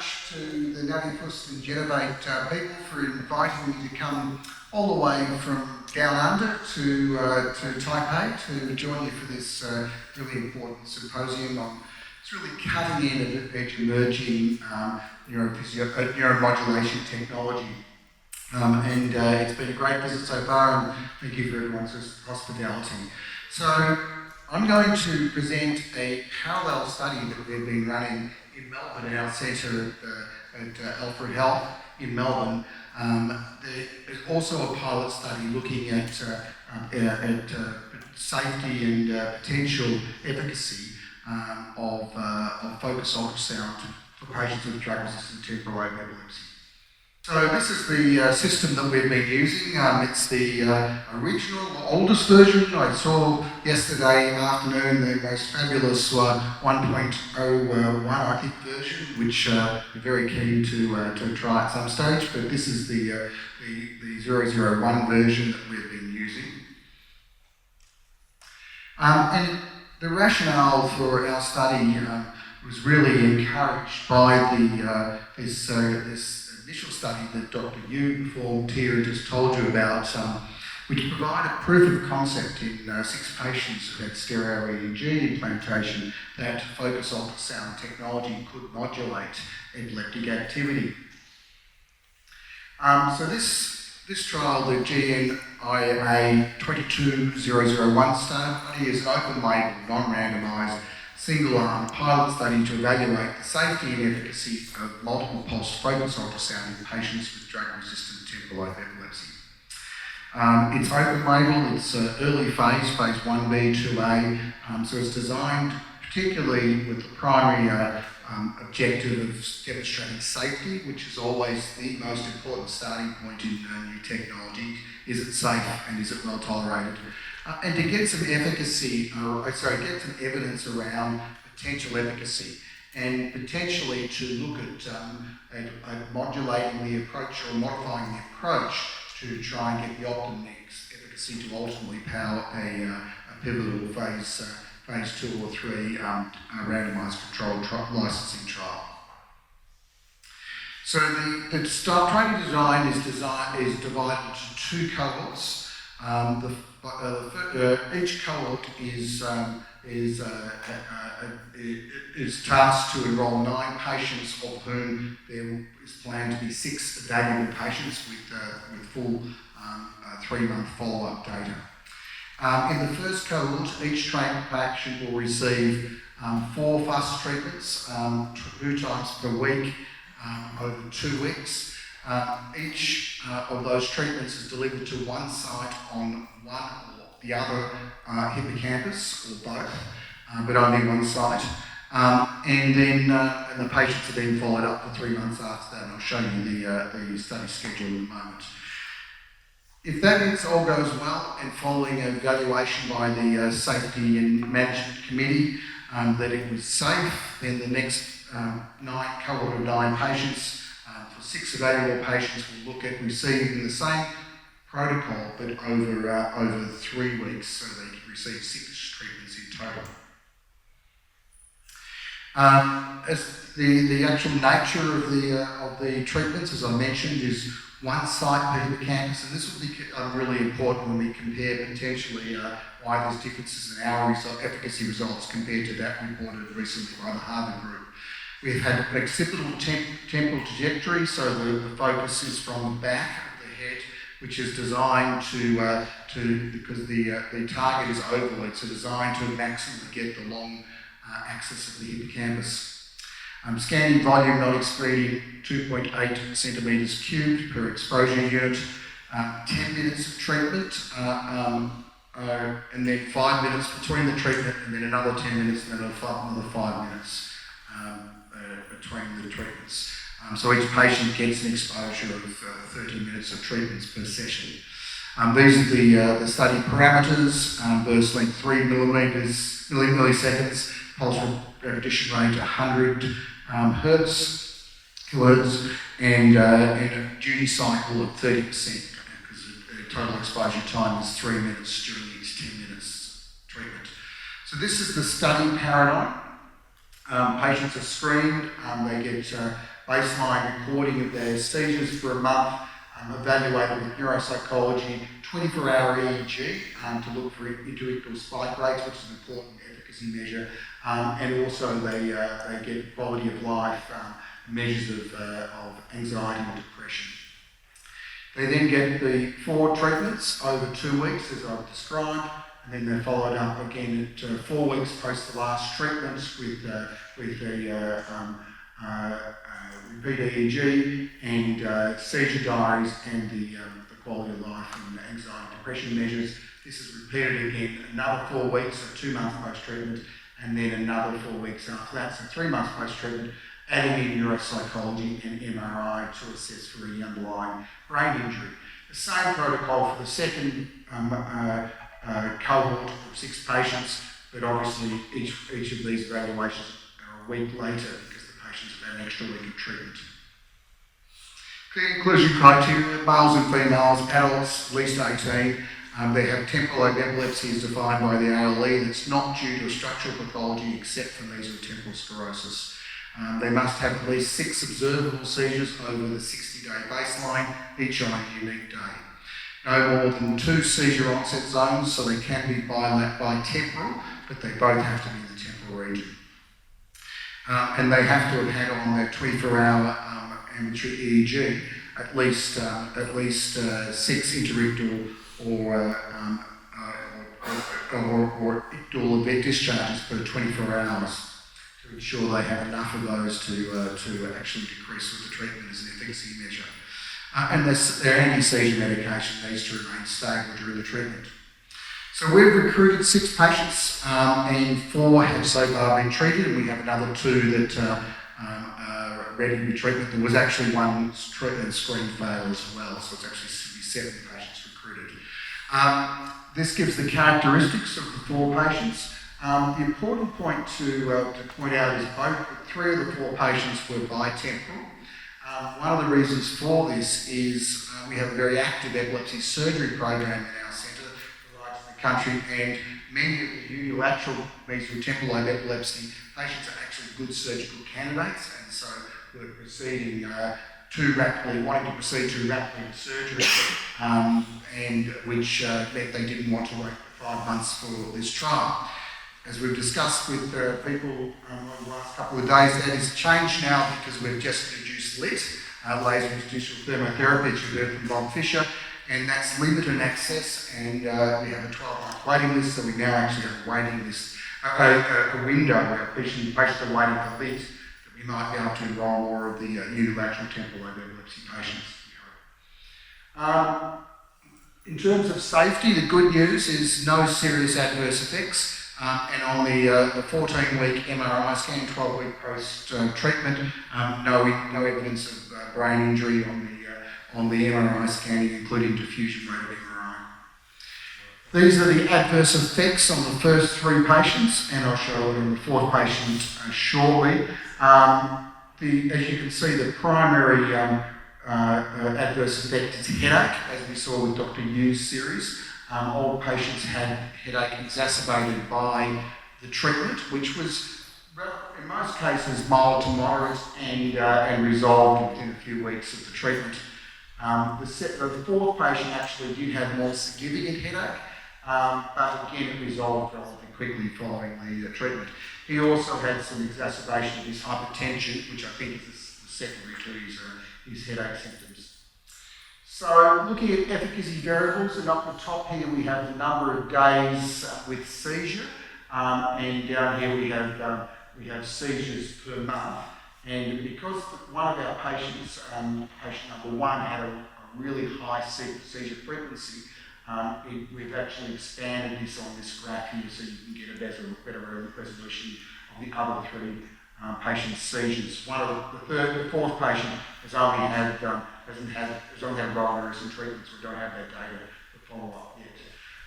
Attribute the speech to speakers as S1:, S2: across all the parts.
S1: much to the NaviFus and Genovate people for inviting me to come all the way from down under to Taipei to join you for this really important symposium on this really cutting edge emerging neuromodulation technology. It's been a great visit so far, and thank you for everyone's hospitality. So I'm going to present a parallel study that we've been running in Melbourne in our centre at Alfred Health in Melbourne. There's also a pilot study looking at safety and potential efficacy of focused ultrasound for patients with drug-resistant temporal lobe epilepsy. So this is the system that we've been using. It's the original, oldest version. I saw yesterday afternoon the most fabulous 1.01, I think, version, which we're very keen to try at some stage. But this is the 001 version that we've been using. And the rationale for our study was really encouraged by this initial study that Dr. Yu performed here and just told you about, which provided proof of concept in 6 patients who had stereo EEG implantation that focused ultrasound technology could modulate epileptic activity. So this trial, the GNIA 22001 study, is an open-label, non-randomised, single-arm pilot study to evaluate the safety and efficacy of multiple pulse focused ultrasound in patients with drug-resistant temporal lobe epilepsy. It's open-label, it's early phase 1B, 2A, so it's designed particularly with the primary objective of demonstrating safety, which is always the most important starting point in new technology. Is it safe and is it well tolerated? And to get some efficacy, get some evidence around potential efficacy, and potentially to look at modulating the approach or modifying the approach to try and get the optimum efficacy to ultimately power a pivotal phase 2 or 3 randomised controlled licensing trial. So the training design is divided into 2 cohorts. Each cohort is tasked to enrol 9 patients, of whom there is planned to be 6 evaluable patients with full 3-month follow-up data. In the first cohort, each trained patient will receive 4 FUS treatments 2 times per week over 2 weeks. Each of those treatments is delivered to one site on one or the other hippocampus, or both, but only one site. And the patients are then followed up for 3 months after that, and I'll show you the study schedule in a moment. If that all goes well, and following an evaluation by the Safety and Management Committee that it was safe, then the next cohort of 9 patients, for 6 evaluable patients, will look at receiving the same protocol but over 3 weeks, so they can receive 6 treatments in total. As the actual nature of the treatments, as I mentioned, is one site per hippocampus, and this will be really important when we compare potentially why there's differences in our efficacy results compared to that reported recently by the Harvard group. We've had an occipital temporal trajectory, so the focus is from the back of the head, which is designed because the target is ovoid, so designed to maximally get the long axis of the hippocampus. Scanning volume not exceeding 2.8 centimetres cubed per exposure unit, 10 minutes of treatment, and then 5 minutes between the treatment, and then another 10 minutes, and then another 5 minutes between the treatments. So each patient gets an exposure of 30 minutes of treatments per session. These are the study parameters: burst length 3 milliseconds, pulse repetition rate 100 kilohertz, and a duty cycle of 30%, because the total exposure time is 3 minutes during each 10 minutes treatment. So this is the study paradigm. Patients are screened, they get baseline recording of their seizures for a month, evaluated with neuropsychology, 24-hour EEG to look for intellectual spike rates, which is an important efficacy measure, and also they get quality of life measures of anxiety and depression. They then get the 4 treatments over 2 weeks, as I've described, and then they're followed up again at 4 weeks post the last treatment with the repeat EEG and seizure diaries and the quality of life and anxiety and depression measures. This is repeated again another 4 weeks, so 2 months post-treatment, and then another 4 weeks after that, so 3 months post-treatment, adding in neuropsychology and MRI to assess for any underlying brain injury. The same protocol for the second cohort of 6 patients, but obviously each of these evaluations are a week later because the patients have had an extra week of treatment. The inclusion criteria: males and females, adults at least 18. They have temporal lobe epilepsy as defined by the ALE that's not due to a structural pathology except for mesotemporal sclerosis. They must have at least 6 observable seizures over the 60-day baseline, each on a unique day. No more than 2 seizure onset zones, so they can be bitemporal, but they both have to be in the temporal region. And they have to have had on their 24-hour ambulatory EEG at least 6 interictal or ictal event discharges per 24 hours to ensure they have enough of those to actually decrease with the treatment as an efficacy measure. And their anti-seizure medication needs to remain stable during the treatment. So we've recruited 6 patients and 4 have so far been treated, and we have another 2 that are ready to be treated. There was actually one screen fail as well, so it's actually 7 patients recruited. This gives the characteristics of the 4 patients. The important point to point out is 3 of the 4 patients were bitemporal. One of the reasons for this is we have a very active epilepsy surgery program in our centre, the largest in the country, and many of the unilateral mesotemporal lobe epilepsy patients are actually good surgical candidates, and so we're proceeding too rapidly, wanting to proceed too rapidly with surgery, and which meant they didn't want to wait 5 months for this trial. As we've discussed with people over the last couple of days, that has changed now because we've just introduced LIT, laser interstitial thermotherapy, which you heard from Bob Fisher, and that's limited access, and we have a 12-month waiting list, so we now actually have a waiting list, a window where patients are waiting for LIT, that we might be able to enrol more of the unilateral temporal lobe epilepsy patients. In terms of safety, the good news is no serious adverse effects. And on the 14-week MRI scan, 12-week post-treatment, no evidence of brain injury on the MRI scanning, including diffusion rate of MRI. These are the adverse effects on the first 3 patients, and I'll show it on the 4th patient shortly. As you can see, the primary adverse effect is headache, as we saw with Dr. Yu's series. All patients had headache exacerbated by the treatment, which was, in most cases, mild to moderate and resolved within a few weeks of the treatment. The 4th patient actually did have more significant headache, but again it resolved relatively quickly following the treatment. He also had some exacerbation of his hypertension, which I think is secondary to his headache symptoms. So looking at efficacy variables, and up the top here we have the number of days with seizure, and down here we have seizures per month. And because one of our patients, patient number 1, had a really high seizure frequency, we've actually expanded this on this graph here so you can get a better resolution of the other 3 patient seizures. The 4th patient has only had recent treatments. We don't have that data to follow up yet.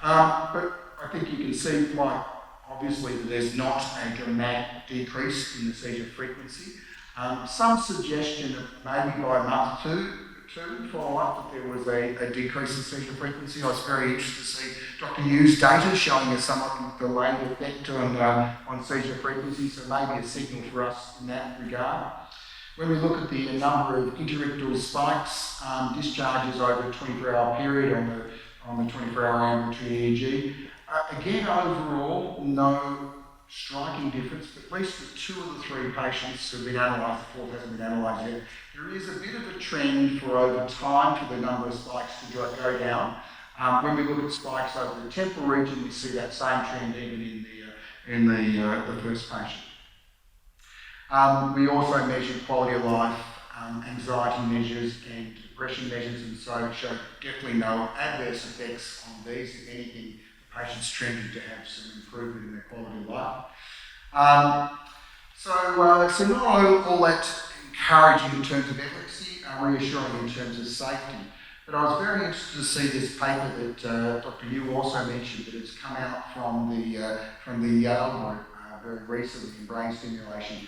S1: But I think you can see quite obviously that there's not a dramatic decrease in the seizure frequency. Some suggestion that maybe by month 2 follow up that there was a decrease in seizure frequency. I was very interested to see Dr. Yu's data showing a somewhat delayed effect on seizure frequency, so maybe a signal for us in that regard. When we look at the number of interictal spikes, discharges over a 24-hour period on the 24-hour ambulatory EEG, again, overall, no striking difference, but at least with 2 of the 3 patients who have been analysed, the 4th hasn't been analysed yet, there is a bit of a trend for over time for the number of spikes to go down. When we look at spikes over the temporal region, we see that same trend even in the first patient. We also measured quality of life, anxiety measures and depression measures, and so showed definitely no adverse effects on these. If anything, the patients trended to have some improvement in their quality of life. So not all that encouraging in terms of efficacy, reassuring in terms of safety. But I was very interested to see this paper that Dr. Yu also mentioned, that it's come out from the Yale group very recently in brain stimulation.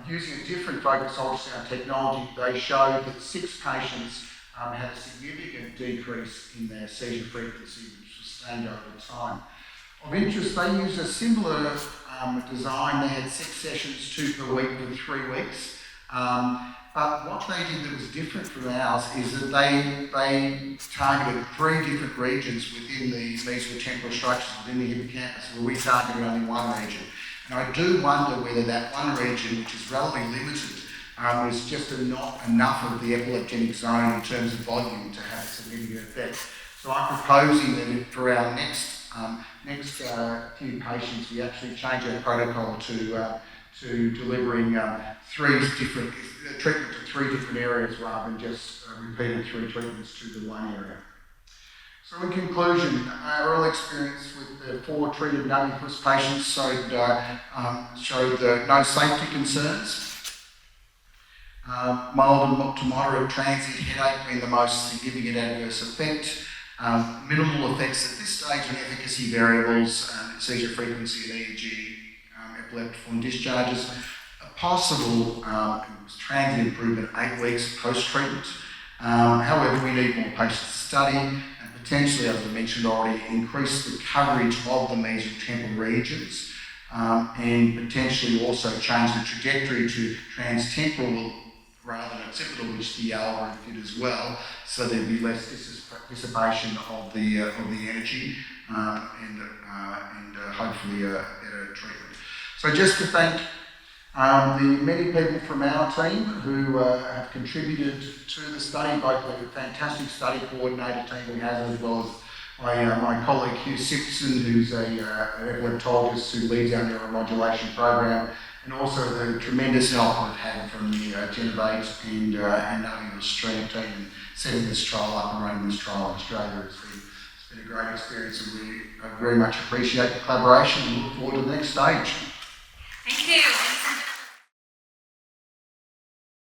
S1: Using a different focused ultrasound technology, they showed that 6 patients had a significant decrease in their seizure frequency, which was sustained over time. Of interest, they used a similar design. They had 6 sessions, 2 per week for 3 weeks. But what they did that was different from ours is that they targeted 3 different regions within the mesotemporal structures within the hippocampus, where we targeted only 1 region. And I do wonder whether that 1 region, which is relatively limited, was just not enough of the epileptic zone in terms of volume to have a significant effect. So I'm proposing that for our next few patients, we actually change our protocol to delivering 3 different treatment to 3 different areas rather than just repeated 3 treatments to the 1 area. So in conclusion, our early experience with the 4 treated non-FUS patients showed no safety concerns. Mild to moderate transient headache being the most significant adverse effect. Minimal effects at this stage on efficacy variables, seizure frequency and EEG, epileptiform discharges. A possible transient improvement 8 weeks post-treatment. However, we need more patients to study and potentially, as I mentioned already, increase the coverage of the mesotemporal regions and potentially also change the trajectory to transtemporal rather than occipital, which the Yale group did as well, so there'd be less dissipation of the energy and hopefully a better treatment. So just to thank the many people from our team who have contributed to the study, both the fantastic study coordinator team we have, as well as my colleague Hugh Simpson, who's an epileptologist who leads our neuromodulation program, and also the tremendous help we've had from the Genovate and Navi Australia team in setting this trial up and running this trial in Australia. It's been a great experience, and we very much appreciate the collaboration and look forward to the next stage.
S2: Thank you.